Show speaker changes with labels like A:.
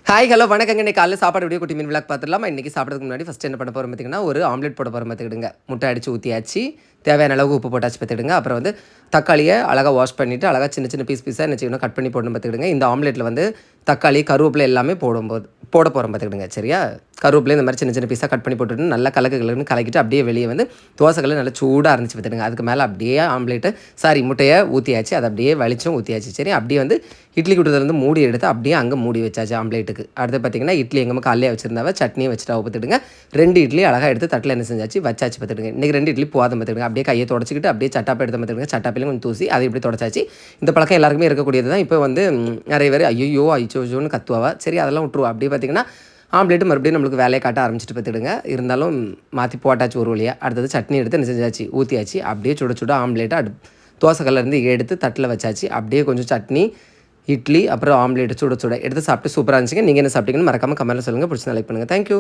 A: Hi hello வணக்கங்க. இன்னைக்கு காலையில் சாப்பாடு வீடியோ குட்டி மீன் விளாக் பார்த்துடலாமா? இன்றைக்கி சாப்பிட்றதுக்கு முன்னாடி ஃபஸ்ட்டு என்ன பண்ண போகிறோம் பார்த்திங்கன்னா, ஒரு ஆம்லெட் போட போகிறோம் பார்த்துக்கிடுங்க. முட்டை அடித்து ஊற்றியாச்சு, தேவையான அளவுக்கு உப்பு போட்டாச்சு பார்த்துக்கிடுங்க. அப்புறம் வந்து தக்காளியை அழகாக வாஷ் பண்ணிவிட்டு அழகாக சின்ன சின்ன பீஸாக என்ன செய்யணும், கட் பண்ணி போடணும் பார்த்துக்கிடுங்க. இந்த ஆம்லெட்டில் வந்து தக்காளி கருவேப்பிலை எல்லாமே போட போகிறோம் பார்த்துக்கிடுங்க. சரியா? கருவேப்பிலை இந்த மாதிரி சின்ன சின்ன பீஸாக கட் பண்ணி போட்டுட்டு நல்லா கலக்குன்னு கலக்கிட்டு அப்படியே வெளியே வந்து தோசைகளை நல்லா சூடாக இருந்துச்சு பார்த்துக்கிடுங்க. அதுக்கு மேலே அப்படியே முட்டையை ஊற்றியாச்சு, அதை அப்படியே வலிச்சும் ஊற்றியாச்சு. சரி, அப்படியே வந்து இட்லி குட்டத்துலேருந்து மூடி எடுத்து அப்படியே அங்கே மூடி வச்சாச்சு ஆம்லேட்டுக்கு. அடுத்து பார்த்திங்கன்னா இட்லி எங்கேயுமே காலையே வச்சுருந்தாவ சட்னியை வச்சுட்டா பார்த்துடுங்க. 2 இட்லி அழகாக எடுத்து தட்டில் என்ன செஞ்சாச்சு வச்சாச்சு பார்த்துடுங்க. இன்றைக்கி 2 இட்லி போதும் பார்த்துடுங்க. அப்படியே கையை தொடச்சிக்கிட்டு அப்படியே சட்டாப்பை எடுத்து பார்த்துடுங்க. சட்டாப்பிலையும் கொஞ்சம் தூசி அதை இப்படி தொடச்சாச்சு. இந்த பழக்கம் எல்லாருக்குமே இருக்கக்கூடியது தான். இப்போ வந்து நிறைய பேர் ஐயோன்னு கத்துவாவா. சரி, அதெல்லாம் விட்டுருவா. அப்படியே பார்த்திங்கன்னா ஆம்லேட்டு மறுபடியும் நம்மளுக்கு வேலையை காட்ட ஆரம்பிச்சிட்டு பார்த்துடுங்க. இருந்தாலும் மாற்றி போட்டாச்சு ஒரு வழியாக. அடுத்தது சட்னி எடுத்து என்ன செஞ்சாச்சு ஊற்றியாச்சு. அப்படியே சுட ஆம்லேட்டை தோசைக்கல்லேருந்து எடுத்து தட்டில் வச்சாச்சு. அப்படியே கொஞ்சம் சட்னி, இட்லி, அப்புறம் ஆம்லேட் சுட எடுத்து சாப்பிட்டு சூப்பராக இருந்துச்சுங்க. நீங்கள் என்ன சாப்பிட்டீங்கன்னு மறக்காமல் கமெண்ட்டில் சொல்லுங்கள். பிடிச்சி லைக் பண்ணுங்கள். தேங்க்யூ.